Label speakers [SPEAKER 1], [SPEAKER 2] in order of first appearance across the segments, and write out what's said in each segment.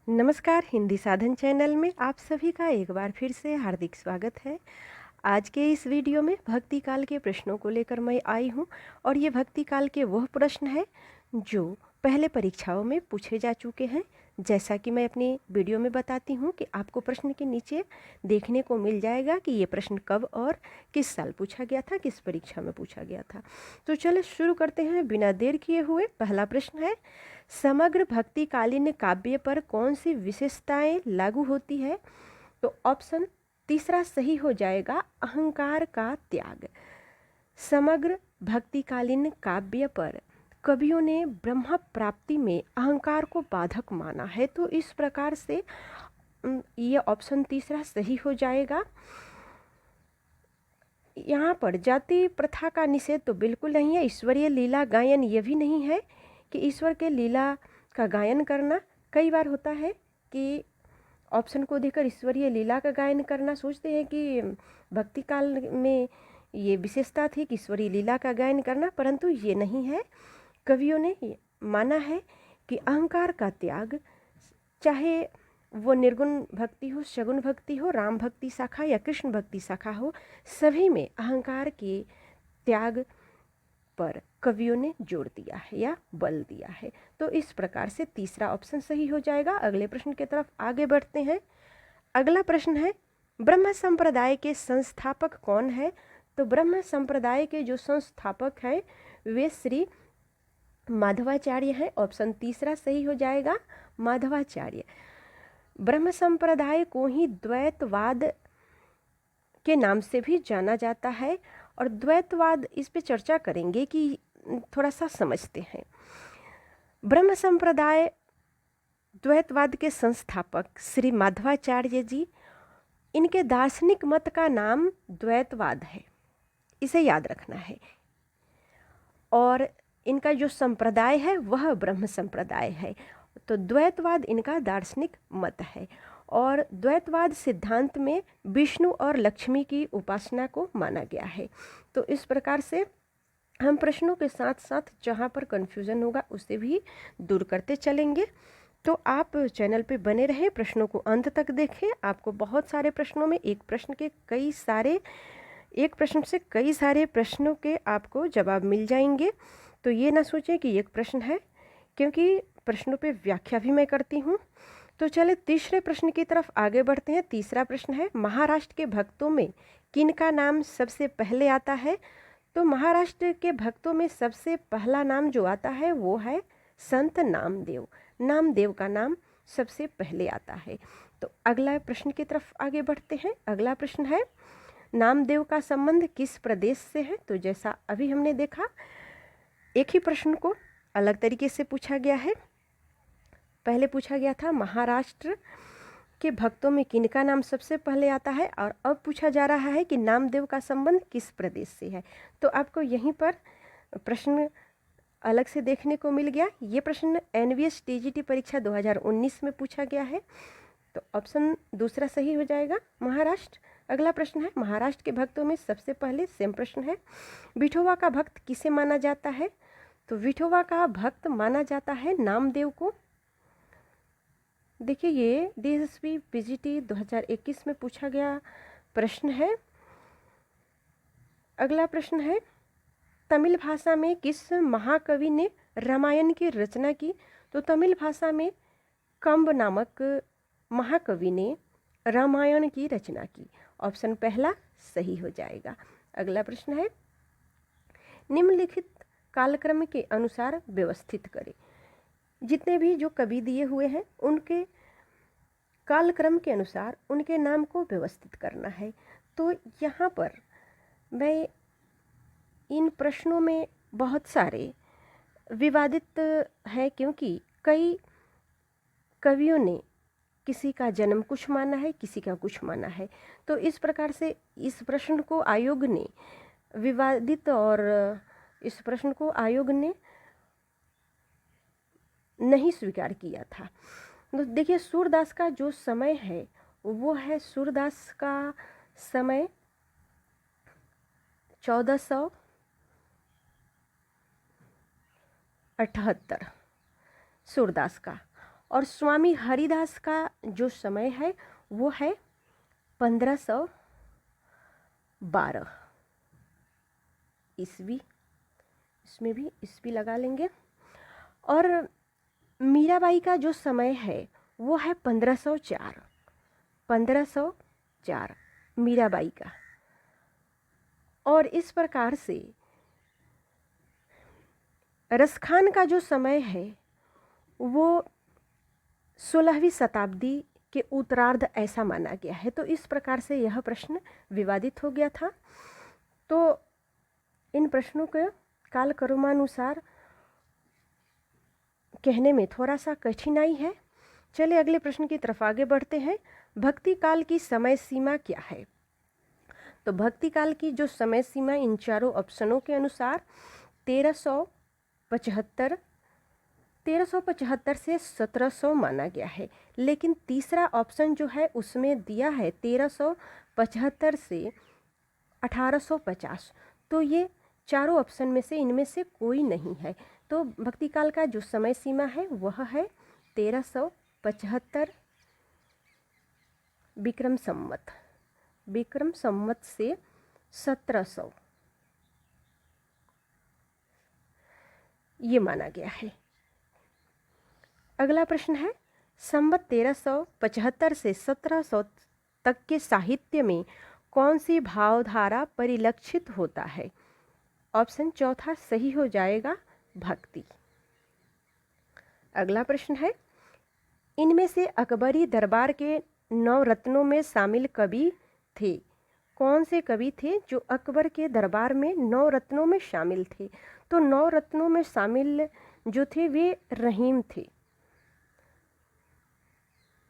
[SPEAKER 1] नमस्कार। हिंदी साधन चैनल में आप सभी का एक बार फिर से हार्दिक स्वागत है। आज के इस वीडियो में भक्ति काल के प्रश्नों को लेकर मैं आई हूं और ये भक्ति काल के वह प्रश्न है जो पहले परीक्षाओं में पूछे जा चुके हैं। जैसा कि मैं अपनी वीडियो में बताती हूं कि आपको प्रश्न के नीचे देखने को मिल जाएगा कि ये प्रश्न कब और किस साल पूछा गया था, किस परीक्षा में पूछा गया था। तो चलिए शुरू करते हैं बिना देर किए हुए। पहला प्रश्न है, समग्र भक्तिकालीन काव्य पर कौन सी विशेषताएं लागू होती है? तो ऑप्शन तीसरा सही हो जाएगा, अहंकार का त्याग। समग्र भक्तिकालीन काव्य पर कवियों ने ब्रह्म प्राप्ति में अहंकार को बाधक माना है, तो इस प्रकार से ये ऑप्शन तीसरा सही हो जाएगा। यहाँ पर जाति प्रथा का निषेध तो बिल्कुल नहीं है। ईश्वरीय लीला गायन ये भी नहीं है कि ईश्वर के लीला का गायन करना। कई बार होता है कि ऑप्शन को देखकर ईश्वरीय लीला का गायन करना सोचते हैं कि भक्ति काल में ये विशेषता थी कि ईश्वरीय लीला का गायन करना, परंतु ये नहीं है। कवियों ने माना है कि अहंकार का त्याग, चाहे वो निर्गुण भक्ति हो, सगुण भक्ति हो, राम भक्ति शाखा या कृष्ण भक्ति शाखा हो, सभी में अहंकार के त्याग पर कवियों ने जोर दिया है या बल दिया है। तो इस प्रकार से तीसरा ऑप्शन सही हो जाएगा। अगले प्रश्न की तरफ आगे बढ़ते हैं। अगला प्रश्न है, ब्रह्म संप्रदाय के संस्थापक कौन है? तो ब्रह्म संप्रदाय के जो संस्थापक हैं वे श्री माधवाचार्य हैं। ऑप्शन तीसरा सही हो जाएगा, माधवाचार्य। ब्रह्म संप्रदाय को ही द्वैतवाद के नाम से भी जाना जाता है और द्वैतवाद इस पे चर्चा करेंगे कि थोड़ा सा समझते हैं। ब्रह्म संप्रदाय द्वैतवाद के संस्थापक श्री माधवाचार्य जी, इनके दार्शनिक मत का नाम द्वैतवाद है, इसे याद रखना है। और इनका जो संप्रदाय है वह ब्रह्म संप्रदाय है। तो द्वैतवाद इनका दार्शनिक मत है और द्वैतवाद सिद्धांत में विष्णु और लक्ष्मी की उपासना को माना गया है। तो इस प्रकार से हम प्रश्नों के साथ साथ जहाँ पर कन्फ्यूज़न होगा उसे भी दूर करते चलेंगे। तो आप चैनल पे बने रहें, प्रश्नों को अंत तक देखें। आपको बहुत सारे प्रश्नों में एक प्रश्न से कई सारे प्रश्नों के आपको जवाब मिल जाएंगे। तो ये ना सोचें कि एक प्रश्न है, क्योंकि प्रश्नों पे व्याख्या भी मैं करती हूँ। तो चले तीसरे प्रश्न की तरफ आगे बढ़ते हैं। तीसरा प्रश्न है, महाराष्ट्र के भक्तों में किनका नाम सबसे पहले आता है? तो महाराष्ट्र के भक्तों में सबसे पहला नाम जो आता है वो है संत नामदेव। नामदेव का नाम सबसे पहले आता है। तो अगला प्रश्न की तरफ आगे बढ़ते हैं। अगला प्रश्न है, नामदेव का संबंध किस प्रदेश से है? तो जैसा अभी हमने देखा, एक ही प्रश्न को अलग तरीके से पूछा गया है। पहले पूछा गया था महाराष्ट्र के भक्तों में किनका नाम सबसे पहले आता है, और अब पूछा जा रहा है कि नामदेव का संबंध किस प्रदेश से है। तो आपको यहीं पर प्रश्न अलग से देखने को मिल गया। ये प्रश्न NVS TGT परीक्षा 2019 में पूछा गया है। तो ऑप्शन दूसरा सही हो जाएगा, महाराष्ट्र। अगला प्रश्न है, महाराष्ट्र के भक्तों में सबसे पहले, सेम प्रश्न है, विठोबा का भक्त किसे माना जाता है? तो विठोबा का भक्त माना जाता है नामदेव को। देखिए, ये DSSB PGT 2021 में पूछा गया प्रश्न है। अगला प्रश्न है, तमिल भाषा में किस महाकवि ने रामायण की रचना की? तो तमिल भाषा में कंब नामक महाकवि ने रामायण की रचना की। ऑप्शन पहला सही हो जाएगा। अगला प्रश्न है, निम्नलिखित कालक्रम के अनुसार व्यवस्थित करें। जितने भी जो कवि दिए हुए हैं उनके कालक्रम के अनुसार उनके नाम को व्यवस्थित करना है। तो यहाँ पर मैं इन प्रश्नों में बहुत सारे विवादित है, क्योंकि कई कवियों ने किसी का जन्म कुछ माना है, किसी का कुछ माना है। तो इस प्रकार से इस प्रश्न को आयोग ने विवादित, और इस प्रश्न को आयोग ने नहीं स्वीकार किया था। तो देखिए, सूरदास का जो समय है वो है, सूरदास का समय 1478 सूरदास का, और स्वामी हरिदास का जो समय है वो है 1512 ईस्वी, इसमें भी ईस्वी लगा लेंगे। और मीराबाई का जो समय है वो है 1504 मीराबाई का। और इस प्रकार से रसखान का जो समय है वो 16वीं शताब्दी के उत्तरार्ध ऐसा माना गया है। तो इस प्रकार से यह प्रश्न विवादित हो गया था। तो इन प्रश्नों के कालक्रमानुसार कहने में थोड़ा सा कठिनाई है। चलिए अगले प्रश्न की तरफ आगे बढ़ते हैं। भक्ति काल की समय सीमा क्या है? तो भक्ति काल की जो समय सीमा इन चारों ऑप्शनों के अनुसार 1375 से 1700 माना गया है। लेकिन तीसरा ऑप्शन जो है उसमें दिया है 1375 से 1850। तो ये चारों ऑप्शन में से इनमें से कोई नहीं है। तो भक्ति काल का जो समय सीमा है वह है 1375 विक्रम संवत से 1700 ये माना गया है। अगला प्रश्न है, संवत 1375 से 1700 तक के साहित्य में कौन सी भावधारा परिलक्षित होता है? ऑप्शन चौथा सही हो जाएगा, भक्ति। अगला प्रश्न है, इनमें से अकबरी दरबार के 9 रत्नों में शामिल कवि थे? कौन से कवि थे जो अकबर के दरबार में 9 रत्नों में शामिल थे? तो 9 रत्नों में शामिल जो थे वे रहीम थे।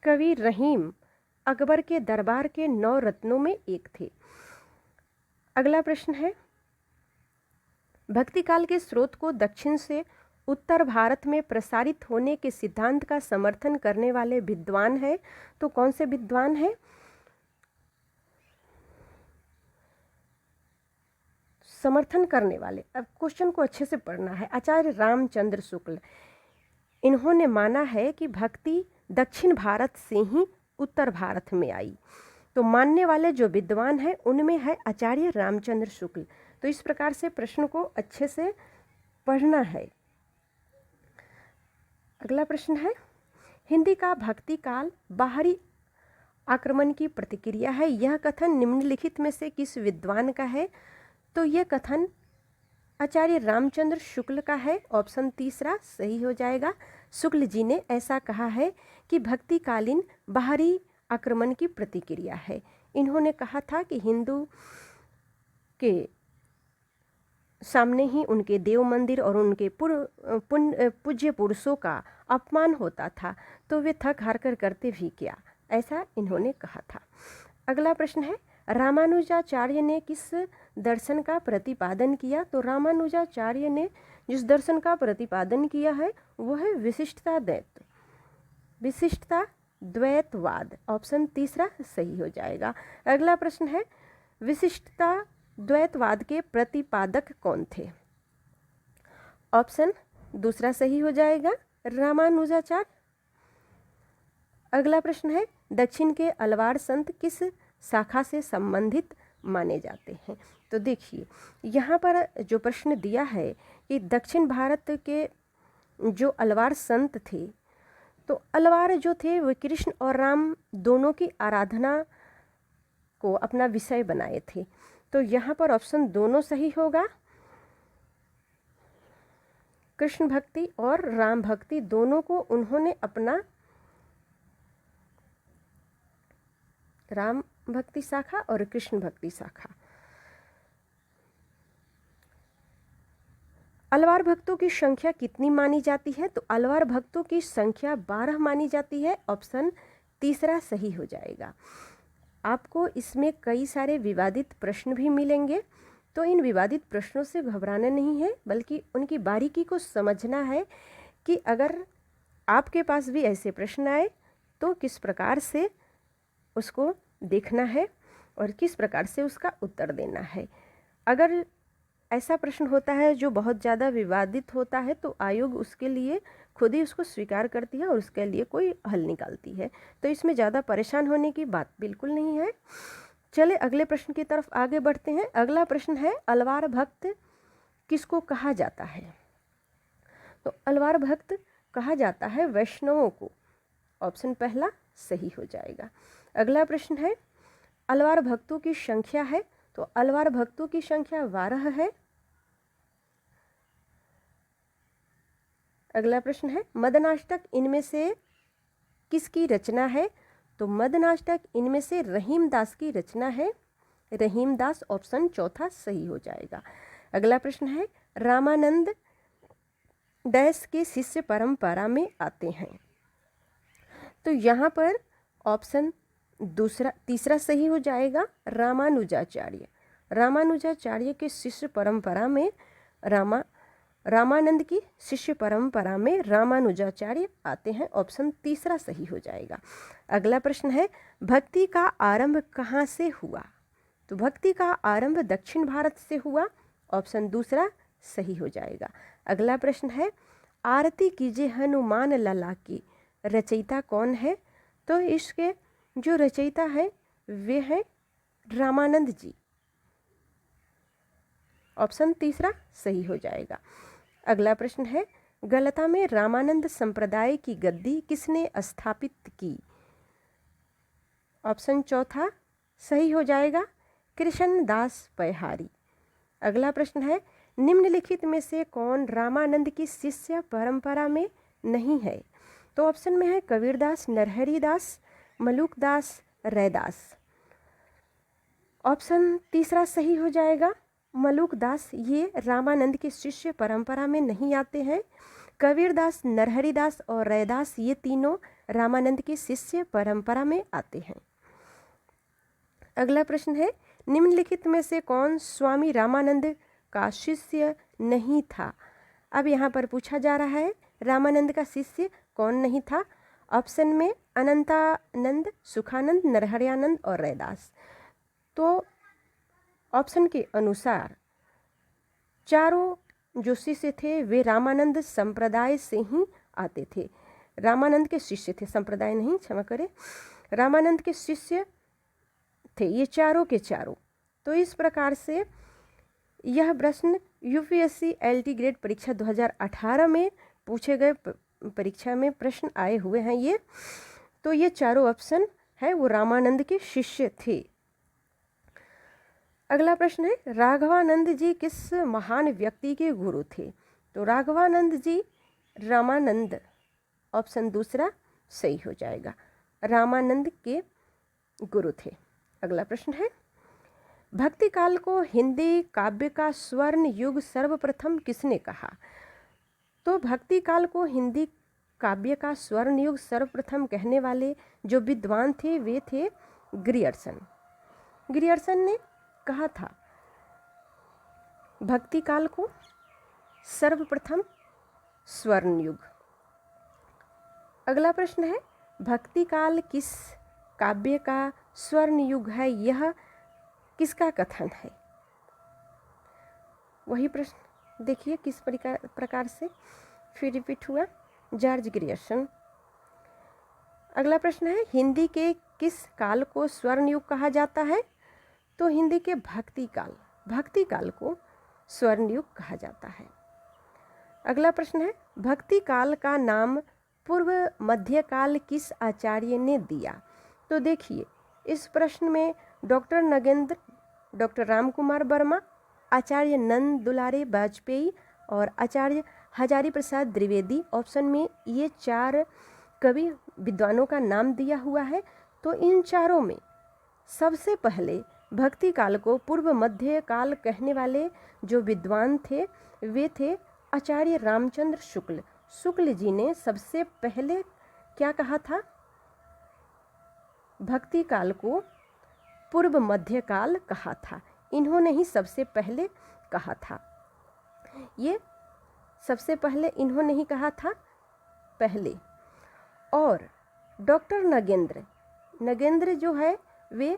[SPEAKER 1] कवि रहीम अकबर के दरबार के 9 रत्नों में एक थे। अगला प्रश्न है, भक्ति काल के स्रोत को दक्षिण से उत्तर भारत में प्रसारित होने के सिद्धांत का समर्थन करने वाले विद्वान है? तो कौन से विद्वान हैं? समर्थन करने वाले, अब क्वेश्चन को अच्छे से पढ़ना है। आचार्य रामचंद्र शुक्ल, इन्होंने माना है कि भक्ति दक्षिण भारत से ही उत्तर भारत में आई। तो मानने वाले जो विद्वान हैं उनमें है आचार्य रामचंद्र शुक्ल। तो इस प्रकार से प्रश्न को अच्छे से पढ़ना है। अगला प्रश्न है, हिंदी का भक्ति काल बाहरी आक्रमण की प्रतिक्रिया है, यह कथन निम्नलिखित में से किस विद्वान का है? तो यह कथन आचार्य रामचंद्र शुक्ल का है। ऑप्शन तीसरा सही हो जाएगा। शुक्ल जी ने ऐसा कहा है कि भक्ति कालीन बाहरी आक्रमण की प्रतिक्रिया है। इन्होंने कहा था कि हिंदू के सामने ही उनके देव मंदिर और उनके पूज्य पुरुषों का अपमान होता था, तो वे थक हार कर करते भी क्या, ऐसा इन्होंने कहा था। अगला प्रश्न है, रामानुजाचार्य ने किस दर्शन का प्रतिपादन किया? तो रामानुजाचार्य ने जिस दर्शन का प्रतिपादन किया है वो है विशिष्टता द्वैतवाद। ऑप्शन तीसरा सही हो जाएगा। अगला प्रश्न है, विशिष्टता द्वैतवाद के प्रतिपादक कौन थे? ऑप्शन दूसरा सही हो जाएगा, रामानुजाचार्य। अगला प्रश्न है, दक्षिण के अलवार संत किस शाखा से संबंधित माने जाते हैं? तो देखिए यहाँ पर जो प्रश्न दिया है कि दक्षिण भारत के जो अलवार संत थे, तो अलवार जो थे वे कृष्ण और राम दोनों की आराधना को अपना विषय बनाए थे। तो यहाँ पर ऑप्शन दोनों सही होगा। कृष्ण भक्ति और राम भक्ति दोनों को उन्होंने अपना राम भक्ति शाखा और कृष्ण भक्ति शाखा। अलवार भक्तों की संख्या कितनी मानी जाती है? तो अलवार भक्तों की संख्या 12 मानी जाती है। ऑप्शन तीसरा सही हो जाएगा। आपको इसमें कई सारे विवादित प्रश्न भी मिलेंगे, तो इन विवादित प्रश्नों से घबराना नहीं है, बल्कि उनकी बारीकी को समझना है कि अगर आपके पास भी ऐसे प्रश्न आए तो किस प्रकार से उसको देखना है और किस प्रकार से उसका उत्तर देना है। अगर ऐसा प्रश्न होता है जो बहुत ज़्यादा विवादित होता है तो आयोग उसके लिए खुद ही उसको स्वीकार करती है और उसके लिए कोई हल निकालती है। तो इसमें ज़्यादा परेशान होने की बात बिल्कुल नहीं है। चले अगले प्रश्न की तरफ आगे बढ़ते हैं। अगला प्रश्न है, अलवार भक्त किसको कहा जाता है? तो अलवार भक्त कहा जाता है वैष्णवों को। ऑप्शन पहला सही हो जाएगा। अगला प्रश्न है, अलवार भक्तों की संख्या है? तो अलवार भक्तों की संख्या 12 है। अगला प्रश्न है, मदनाष्टक इनमें से किसकी रचना है? तो मदनाष्टक इनमें से रहीमदास की रचना है। रहीमदास ऑप्शन चौथा सही हो जाएगा। अगला प्रश्न है, रामानंद डैश के शिष्य परंपरा में आते हैं? तो यहाँ पर ऑप्शन तीसरा सही हो जाएगा, रामानुजाचार्य। रामानुजाचार्य के शिष्य परंपरा में रामानंद की शिष्य परंपरा में रामानुजाचार्य आते हैं। ऑप्शन तीसरा सही हो जाएगा। अगला प्रश्न है, भक्ति का आरंभ कहाँ से हुआ? तो भक्ति का आरंभ दक्षिण भारत से हुआ। ऑप्शन दूसरा सही हो जाएगा। अगला प्रश्न है, आरती कीजिए हनुमान लला की रचयिता कौन है? तो इसके जो रचयिता है वे हैं रामानंद जी। ऑप्शन तीसरा सही हो जाएगा। अगला प्रश्न है, गलता में रामानंद संप्रदाय की गद्दी किसने स्थापित की? ऑप्शन चौथा सही हो जाएगा, कृष्णदास पैहारी। अगला प्रश्न है, निम्नलिखित में से कौन रामानंद की शिष्य परंपरा में नहीं है? तो ऑप्शन में है कबीरदास, नरहरिदास, मलुकदास, रैदास। ऑप्शन तीसरा सही हो जाएगा, मलुकदास ये रामानंद के शिष्य परंपरा में नहीं आते हैं। कबीरदास, नरहरिदास और रैदास ये तीनों रामानंद के शिष्य परंपरा में आते हैं। अगला प्रश्न है, निम्नलिखित में से कौन स्वामी रामानंद का शिष्य नहीं था? अब यहाँ पर पूछा जा रहा है रामानंद का शिष्य कौन नहीं था। ऑप्शन में अनंतानंद, सुखानंद, नरहरियानंद और रैदास। तो ऑप्शन के अनुसार चारों जो शिष्य थे वे रामानंद संप्रदाय से ही आते थे। रामानंद के शिष्य थे, संप्रदाय नहीं, क्षमा करें, रामानंद के शिष्य थे ये चारों के चारों। तो इस प्रकार से यह प्रश्न यूपीएससी एलटी ग्रेड परीक्षा 2018 में पूछे गए परीक्षा में प्रश्न आए हुए हैं ये। तो ये चारों ऑप्शन है वो रामानंद के शिष्य थे। अगला प्रश्न है, राघवानंद जी किस महान व्यक्ति के गुरु थे? तो राघवानंद जी रामानंद, ऑप्शन दूसरा सही हो जाएगा, रामानंद के गुरु थे। अगला प्रश्न है, भक्ति काल को हिंदी काव्य का स्वर्ण युग सर्वप्रथम किसने कहा? तो भक्ति काल को हिंदी काव्य का स्वर्ण युग सर्वप्रथम कहने वाले जो विद्वान थे वे थे ग्रियर्सन। ग्रियर्सन ने कहा था भक्ति काल को सर्वप्रथम स्वर्ण युग। अगला प्रश्न है, भक्ति काल किस काव्य का स्वर्ण युग है, यह किसका कथन है? वही प्रश्न देखिए किस प्रकार से फिर रिपीट हुआ, जॉर्ज ग्रियर्सन। अगला प्रश्न है, हिंदी के किस काल को स्वर्ण युग कहा जाता है? तो हिंदी के भक्ति काल को स्वर्ण युग कहा जाता है। अगला प्रश्न है, भक्ति काल का नाम पूर्व मध्यकाल किस आचार्य ने दिया? तो देखिए इस प्रश्न में डॉक्टर नगेंद्र, डॉक्टर रामकुमार वर्मा, आचार्य नंद दुलारे वाजपेयी और आचार्य हजारी प्रसाद द्विवेदी, ऑप्शन में ये 4 कवि विद्वानों का नाम दिया हुआ है। तो इन चारों में सबसे पहले भक्ति काल को पूर्व मध्य काल कहने वाले जो विद्वान थे वे थे आचार्य रामचंद्र शुक्ल। शुक्ल जी ने सबसे पहले क्या कहा था? भक्ति काल को पूर्व मध्य काल कहा था। इन्होंने ही सबसे पहले कहा था, ये सबसे पहले इन्होंने ही कहा था पहले। और डॉक्टर नगेंद्र जो है वे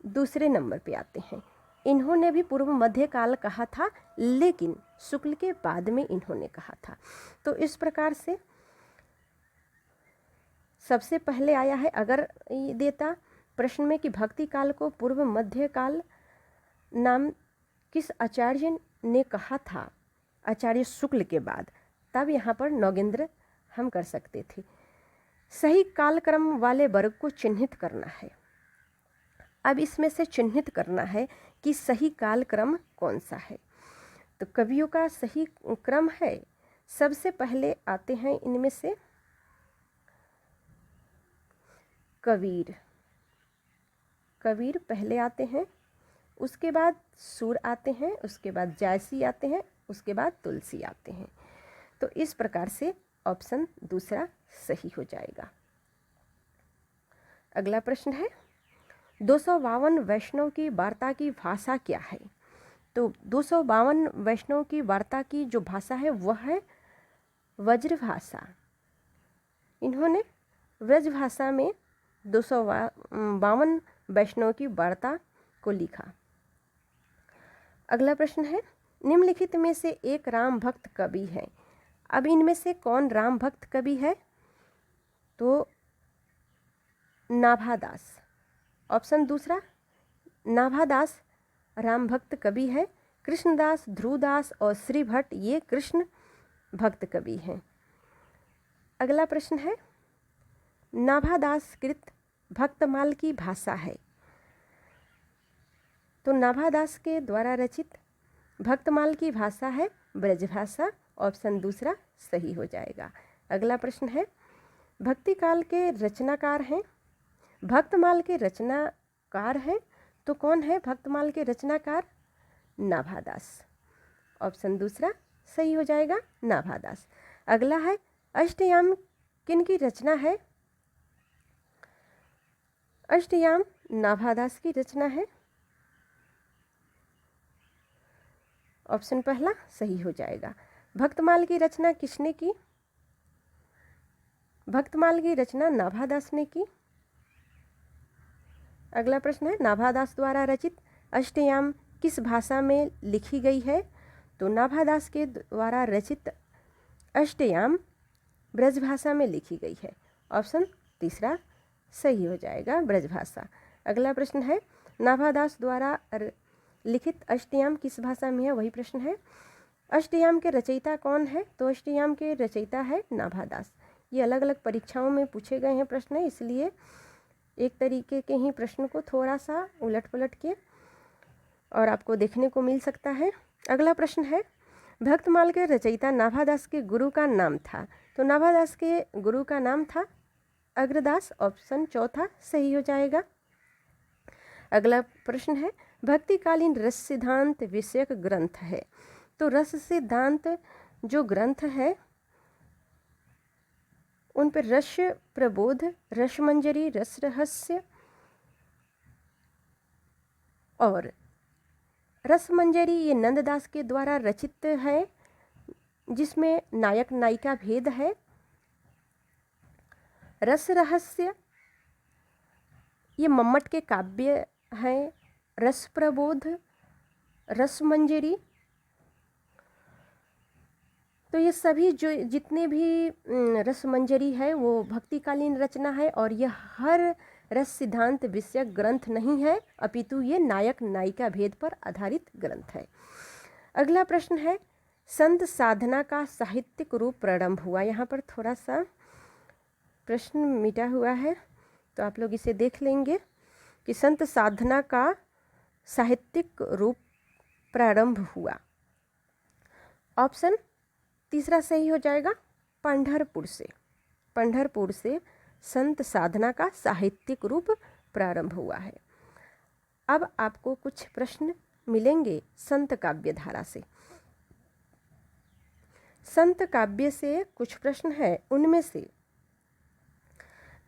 [SPEAKER 1] दूसरे नंबर पे आते हैं। इन्होंने भी पूर्व मध्य काल कहा था, लेकिन शुक्ल के बाद में इन्होंने कहा था। तो इस प्रकार से सबसे पहले आया है, अगर ये देता प्रश्न में कि भक्ति काल को पूर्व मध्य काल नाम किस आचार्य ने कहा था, आचार्य शुक्ल के बाद, तब यहाँ पर नौगेंद्र हम कर सकते थे। सही कालक्रम वाले वर्ग को चिन्हित करना है। अब इसमें से चिन्हित करना है कि सही कालक्रम कौन सा है। तो कवियों का सही क्रम है, सबसे पहले आते हैं इनमें से कबीर, कबीर पहले आते हैं, उसके बाद सूर आते हैं, उसके बाद जायसी आते हैं, उसके बाद तुलसी आते हैं। तो इस प्रकार से ऑप्शन दूसरा सही हो जाएगा। अगला प्रश्न है 252 वैष्णव की वार्ता की भाषा क्या है। तो 252 वैष्णव की वार्ता की जो भाषा है वह है व्रजभाषा। इन्होंने व्रजभाषा में 252 वैष्णव की वार्ता को लिखा। अगला प्रश्न है निम्नलिखित में से एक राम भक्त कवि है। अब इनमें से कौन राम भक्त कवि है, तो नाभादास, ऑप्शन दूसरा नाभादास राम भक्त कवि है। कृष्णदास, ध्रुवदास और श्री भट्ट ये कृष्ण भक्त कवि हैं। अगला प्रश्न है नाभादास कृत भक्तमाल की भाषा है। तो नाभादास के द्वारा रचित भक्तमाल की भाषा है ब्रजभाषा, ऑप्शन दूसरा सही हो जाएगा। अगला प्रश्न है भक्ति काल के रचनाकार हैं, भक्तमाल के रचनाकार हैं, तो कौन है भक्तमाल के रचनाकार, नाभादास, ऑप्शन दूसरा सही हो जाएगा नाभादास। अगला है अष्टयाम किन की रचना है, अष्टयाम नाभादास की रचना है, ऑप्शन पहला सही हो जाएगा। भक्तमाल की रचना किसने की, भक्तमाल की रचना नाभादास ने की। अगला प्रश्न है नाभादास द्वारा रचित अष्टयाम किस भाषा में लिखी गई है। तो नाभादास के द्वारा रचित अष्टयाम ब्रजभाषा में लिखी गई है, ऑप्शन तीसरा सही हो जाएगा ब्रजभाषा। अगला प्रश्न है नाभादास द्वारा लिखित अष्टयाम किस भाषा में है, वही प्रश्न है। अष्टयाम के रचयिता कौन है, तो अष्टयाम के रचयिता है नाभादास। ये अलग अलग परीक्षाओं में पूछे गए हैं प्रश्न, इसलिए एक तरीके के ही प्रश्न को थोड़ा सा उलट पलट के और आपको देखने को मिल सकता है। अगला प्रश्न है भक्तमाल के रचयिता नाभादास के गुरु का नाम था। तो नाभादास के गुरु का नाम था अग्रदास, ऑप्शन चौथा सही हो जाएगा। अगला प्रश्न है भक्तिकालीन रस सिद्धांत विषयक ग्रंथ है। तो रस सिद्धांत जो ग्रंथ है उन पर रस प्रबोध, रसमंजरी, रस रहस्य और रसमंजरी ये नंददास के द्वारा रचित है, जिसमें नायक नायिका भेद है। रस रहस्य ये मम्मट के काव्य हैं। रस प्रबोध, रसमंजरी, तो ये सभी जो जितने भी रसमंजरी है वो भक्तिकालीन रचना है और यह हर रस सिद्धांत विषयक ग्रंथ नहीं है, अपितु ये नायक नायिका भेद पर आधारित ग्रंथ है। अगला प्रश्न है संत साधना का साहित्यिक रूप प्रारंभ हुआ। यहाँ पर थोड़ा सा प्रश्न मिटा हुआ है तो आप लोग इसे देख लेंगे कि संत साधना का साहित्यिक रूप प्रारंभ हुआ, ऑप्शन तीसरा सही हो जाएगा पंढरपुर से। पंढरपुर से संत साधना का साहित्यिक रूप प्रारंभ हुआ है। अब आपको कुछ प्रश्न मिलेंगे संत काव्य धारा से। संत काव्य से कुछ प्रश्न है, उनमें से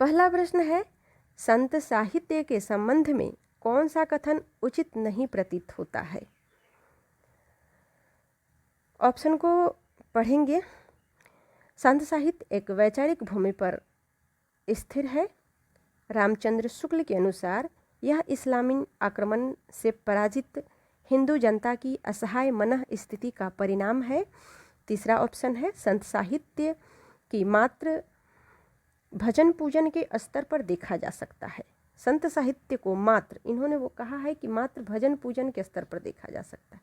[SPEAKER 1] पहला प्रश्न है संत साहित्य के संबंध में कौन सा कथन उचित नहीं प्रतीत होता है। ऑप्शन को पढ़ेंगे। संत साहित्य एक वैचारिक भूमि पर स्थिर है। रामचंद्र शुक्ल के अनुसार यह इस्लामी आक्रमण से पराजित हिंदू जनता की असहाय मनः स्थिति का परिणाम है। तीसरा ऑप्शन है संत साहित्य की मात्र भजन पूजन के स्तर पर देखा जा सकता है। संत साहित्य को मात्र, इन्होंने वो कहा है कि मात्र भजन पूजन के स्तर पर देखा जा सकता है।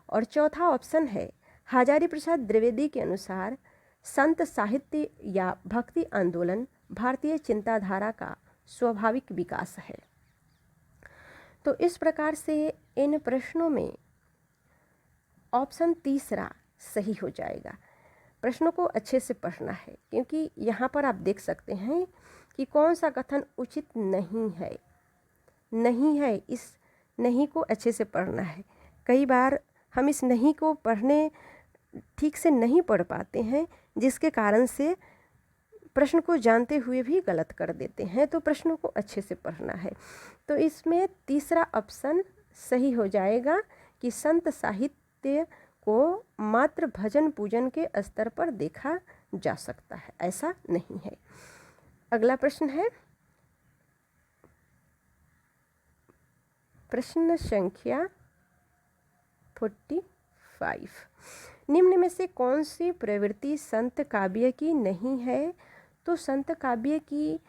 [SPEAKER 1] और चौथा ऑप्शन है हजारी प्रसाद द्विवेदी के अनुसार संत साहित्य या भक्ति आंदोलन भारतीय चिंताधारा का स्वाभाविक विकास है। तो इस प्रकार से इन प्रश्नों में ऑप्शन तीसरा सही हो जाएगा। प्रश्नों को अच्छे से पढ़ना है, क्योंकि यहाँ पर आप देख सकते हैं कि कौन सा कथन उचित नहीं है। इस नहीं को अच्छे से पढ़ना है। कई बार हम इस नहीं को पढ़ने ठीक से नहीं पढ़ पाते हैं, जिसके कारण से प्रश्न को जानते हुए भी गलत कर देते हैं। तो प्रश्नों को अच्छे से पढ़ना है। तो इसमें तीसरा ऑप्शन सही हो जाएगा कि संत साहित्य को मात्र भजन पूजन के स्तर पर देखा जा सकता है, ऐसा नहीं है। अगला प्रश्न है प्रश्न संख्या 45। निम्न में से कौन सी प्रवृत्ति संत काव्य की नहीं है? तो संत काव्य की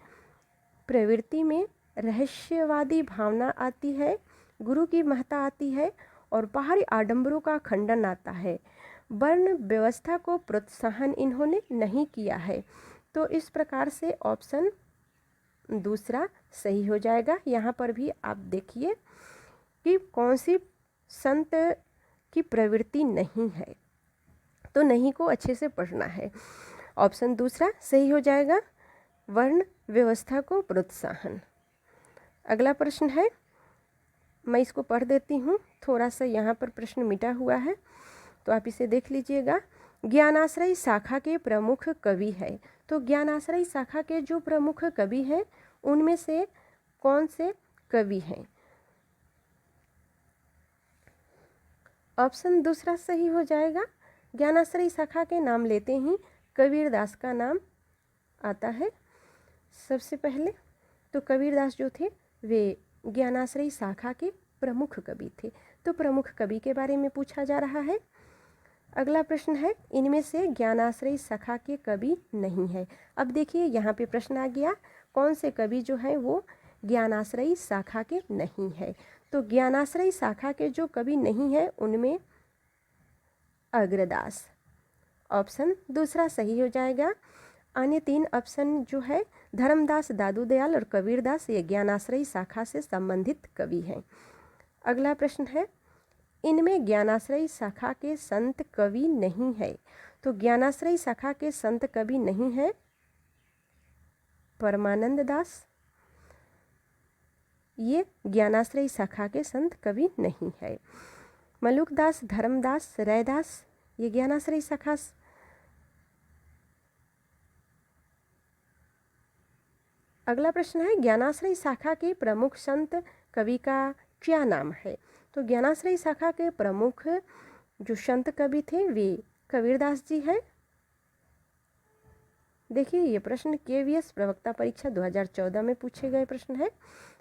[SPEAKER 1] प्रवृत्ति में रहस्यवादी भावना आती है, गुरु की महत्ता आती है और बाहरी आडंबरों का खंडन आता है। वर्ण व्यवस्था को प्रोत्साहन इन्होंने नहीं किया है। तो इस प्रकार से ऑप्शन दूसरा सही हो जाएगा। यहाँ पर भी आप देखिए कि कौन सी संत की प्रवृत्ति नहीं है। तो नहीं को अच्छे से पढ़ना है। ऑप्शन दूसरा सही हो जाएगा, वर्ण व्यवस्था को प्रोत्साहन। अगला प्रश्न है, मैं इसको पढ़ देती हूँ। थोड़ा सा यहाँ पर प्रश्न मिटा हुआ है, तो आप इसे देख लीजिएगा। ज्ञानाश्रयी शाखा के प्रमुख कवि है। तो ज्ञानाश्रयी शाखा के जो प्रमुख कवि हैं उनमें से कौन से कवि हैं? ऑप्शन दूसरा सही हो जाएगा। ज्ञानाश्रयी शाखा के नाम लेते ही कबीरदास का नाम आता है सबसे पहले। तो कबीरदास जो थे वे ज्ञानाश्रयी शाखा के प्रमुख कवि थे। तो प्रमुख कवि के बारे में पूछा जा रहा है। अगला प्रश्न है, इनमें से ज्ञानाश्रयी शाखा के कवि नहीं है। अब देखिए यहाँ पे प्रश्न आ गया, कौन से कवि जो हैं वो ज्ञानाश्रयी शाखा के नहीं है। तो ज्ञानाश्रयी शाखा के जो कवि नहीं है उनमें अग्रदास, ऑप्शन दूसरा सही हो जाएगा। अन्य तीन ऑप्शन जो है धर्मदास, दादू दयाल और कबीरदास, ये ज्ञानाश्रयी शाखा से संबंधित कवि हैं। अगला प्रश्न है, इनमें ज्ञानाश्रयी शाखा के संत कवि नहीं है। तो ज्ञानाश्रयी शाखा के संत कवि नहीं है परमानंद दास, ये ज्ञानाश्रयी शाखा के संत कवि नहीं है। मलुकदास, धर्मदास, रैदास, ये ज्ञानाश्रयी शाखा। अगला प्रश्न है, ज्ञानाश्रयी शाखा के प्रमुख संत कवि का क्या नाम है? तो ज्ञानाश्रयी शाखा के प्रमुख जो संत कवि थे वे कबीरदास जी हैं। देखिए ये प्रश्न KVS प्रवक्ता परीक्षा 2014 में पूछे गए प्रश्न है।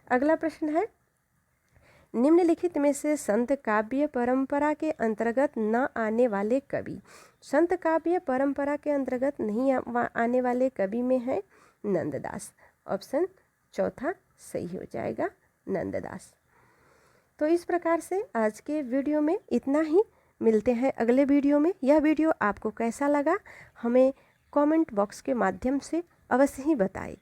[SPEAKER 1] अगला प्रश्न है, निम्नलिखित में से संत काव्य परंपरा के अंतर्गत न आने वाले कवि। संत काव्य परंपरा के अंतर्गत नहीं आने वाले कवि में है नंददास, ऑप्शन चौथा सही हो जाएगा, नंददास। तो इस प्रकार से आज के वीडियो में इतना ही। मिलते हैं अगले वीडियो में। यह वीडियो आपको कैसा लगा हमें कमेंट बॉक्स के माध्यम से अवश्य ही बताएं।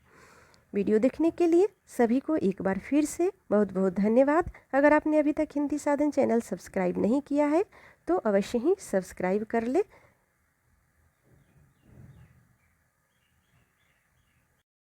[SPEAKER 1] वीडियो देखने के लिए सभी को एक बार फिर से बहुत बहुत धन्यवाद। अगर आपने अभी तक हिंदी साधन चैनल सब्सक्राइब नहीं किया है तो अवश्य ही सब्सक्राइब कर ले।